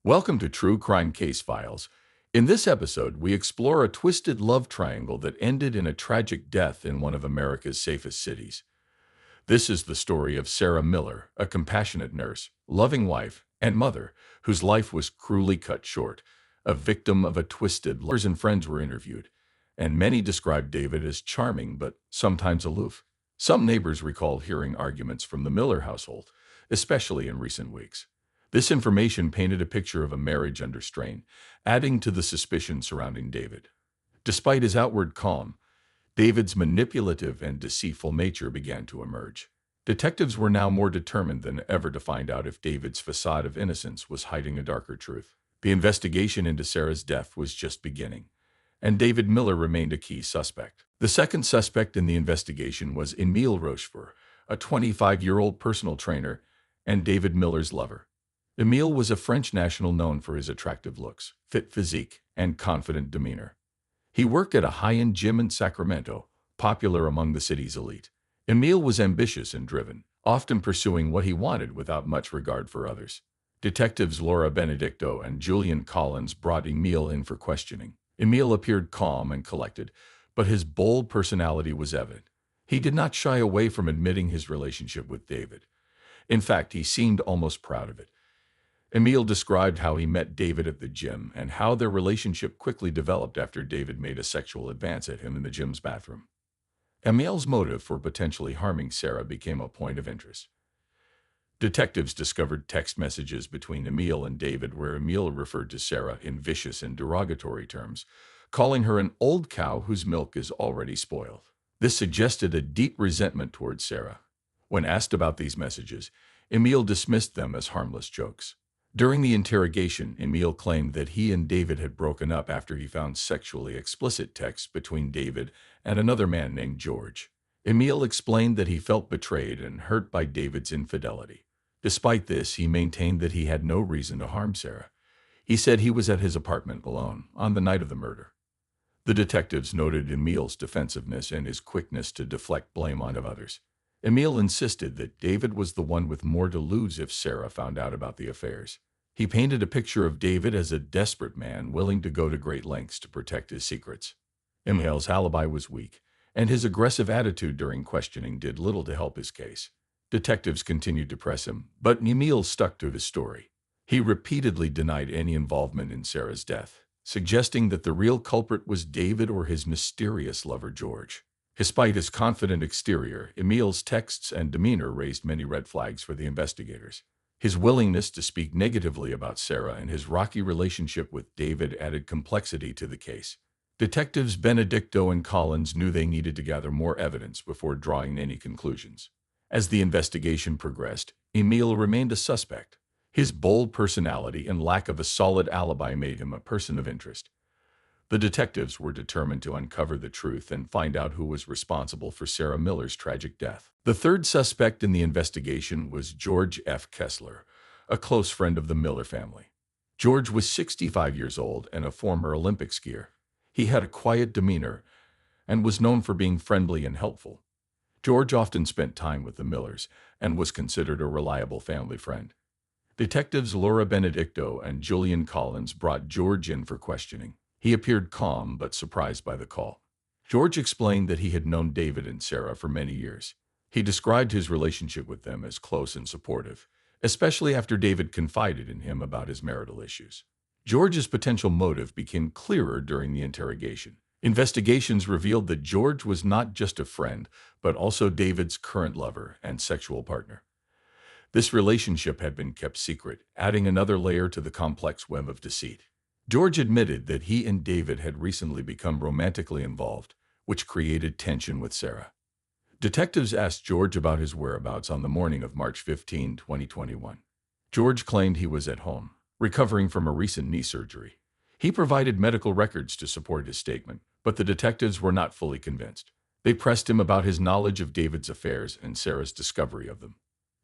Welcome to True Crime Case Files. In this episode, we explore a twisted love triangle that ended in a tragic death in one of America's safest cities. This is the story of Sarah Miller, a compassionate nurse, loving wife, and mother whose life was cruelly cut short. A victim of a twisted lovers and friends were interviewed, and many described David as charming but sometimes aloof. Some neighbors recalled hearing arguments from the Miller household, especially in recent weeks. This information painted a picture of a marriage under strain, adding to the suspicion surrounding David. Despite his outward calm, David's manipulative and deceitful nature began to emerge. Detectives were now more determined than ever to find out if David's facade of innocence was hiding a darker truth. The investigation into Sarah's death was just beginning, and David Miller remained a key suspect. The second suspect in the investigation was Emile Rochefort, a 25-year-old personal trainer and David Miller's lover. Emile was a French national known for his attractive looks, fit physique, and confident demeanor. He worked at a high-end gym in Sacramento, popular among the city's elite. Emile was ambitious and driven, often pursuing what he wanted without much regard for others. Detectives Laura Benedicto and Julian Collins brought Emile in for questioning. Emile appeared calm and collected, but his bold personality was evident. He did not shy away from admitting his relationship with David. In fact, he seemed almost proud of it. Emile described how he met David at the gym and how their relationship quickly developed after David made a sexual advance at him in the gym's bathroom. Emile's motive for potentially harming Sarah became a point of interest. Detectives discovered text messages between Emile and David where Emile referred to Sarah in vicious and derogatory terms, calling her an old cow whose milk is already spoiled. This suggested a deep resentment towards Sarah. When asked about these messages, Emile dismissed them as harmless jokes. During the interrogation, Emile claimed that he and David had broken up after he found sexually explicit texts between David and another man named George. Emile explained that he felt betrayed and hurt by David's infidelity. Despite this, he maintained that he had no reason to harm Sarah. He said he was at his apartment alone on the night of the murder. The detectives noted Emile's defensiveness and his quickness to deflect blame onto others. Emile insisted that David was the one with more to lose if Sarah found out about the affairs. He painted a picture of David as a desperate man willing to go to great lengths to protect his secrets. Emile's alibi was weak, and his aggressive attitude during questioning did little to help his case. Detectives continued to press him, but Emile stuck to his story. He repeatedly denied any involvement in Sarah's death, suggesting that the real culprit was David or his mysterious lover George. Despite his confident exterior, Emile's texts and demeanor raised many red flags for the investigators. His willingness to speak negatively about Sarah and his rocky relationship with David added complexity to the case. Detectives Benedicto and Collins knew they needed to gather more evidence before drawing any conclusions. As the investigation progressed, Emile remained a suspect. His bold personality and lack of a solid alibi made him a person of interest. The detectives were determined to uncover the truth and find out who was responsible for Sarah Miller's tragic death. The third suspect in the investigation was George F. Kessler, a close friend of the Miller family. George was 65 years old and a former Olympic skier. He had a quiet demeanor and was known for being friendly and helpful. George often spent time with the Millers and was considered a reliable family friend. Detectives Laura Benedicto and Julian Collins brought George in for questioning. He appeared calm but surprised by the call. George explained that he had known David and Sarah for many years. He described his relationship with them as close and supportive, especially after David confided in him about his marital issues. George's potential motive became clearer during the interrogation. Investigations revealed that George was not just a friend, but also David's current lover and sexual partner. This relationship had been kept secret, adding another layer to the complex web of deceit. George admitted that he and David had recently become romantically involved, which created tension with Sarah. Detectives asked George about his whereabouts on the morning of March 15, 2021. George claimed he was at home, recovering from a recent knee surgery. He provided medical records to support his statement, but the detectives were not fully convinced. They pressed him about his knowledge of David's affairs and Sarah's discovery of them.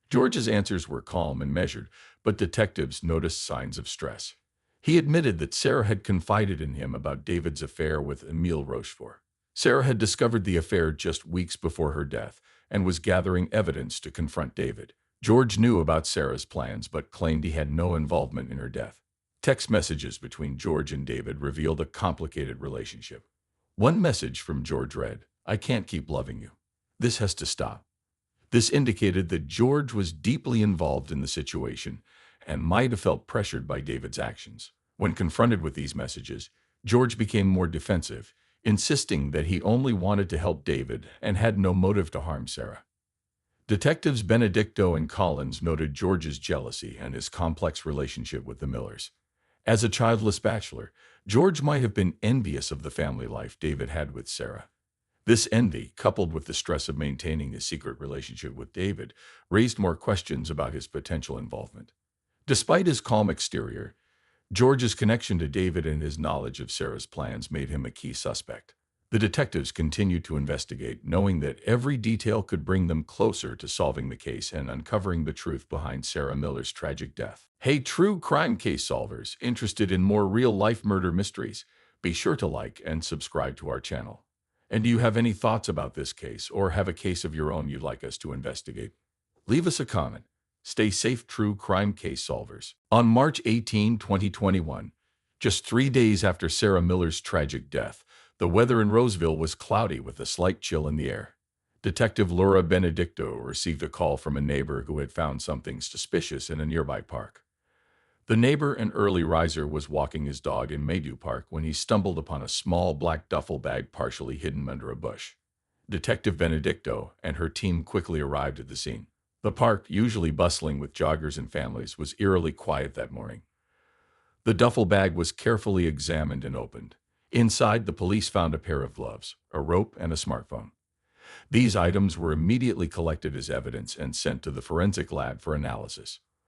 George's answers were calm and measured, but detectives noticed signs of stress. He admitted that Sarah had confided in him about David's affair with Emile Rochefort. Sarah had discovered the affair just weeks before her death and was gathering evidence to confront David. George knew about Sarah's plans but claimed he had no involvement in her death. Text messages between George and David revealed a complicated relationship. One message from George read, "I can't keep loving you. This has to stop." This indicated that George was deeply involved in the situation and might have felt pressured by David's actions. When confronted with these messages, George became more defensive, insisting that he only wanted to help David and had no motive to harm Sarah. Detectives Benedicto and Collins noted George's jealousy and his complex relationship with the Millers. As a childless bachelor, George might have been envious of the family life David had with Sarah. This envy, coupled with the stress of maintaining a secret relationship with David, raised more questions about his potential involvement. Despite his calm exterior, George's connection to David and his knowledge of Sarah's plans made him a key suspect. The detectives continued to investigate, knowing that every detail could bring them closer to solving the case and uncovering the truth behind Sarah Miller's tragic death. Hey, true crime case solvers interested in more real-life murder mysteries, be sure to like and subscribe to our channel. And do you have any thoughts about this case or have a case of your own you'd like us to investigate? Leave us a comment. Stay safe, true crime case solvers. On March 18, 2021, just 3 days after Sarah Miller's tragic death, the weather in Roseville was cloudy with a slight chill in the air. Detective Laura Benedicto received a call from a neighbor who had found something suspicious in a nearby park. The neighbor, an early riser, was walking his dog in Maydew Park when he stumbled upon a small black duffel bag partially hidden under a bush. Detective Benedicto and her team quickly arrived at the scene. The park, usually bustling with joggers and families, was eerily quiet that morning. The duffel bag was carefully examined and opened. Inside, the police found a pair of gloves, a rope, and a smartphone. These items were immediately collected as evidence and sent to the forensic lab for analysis.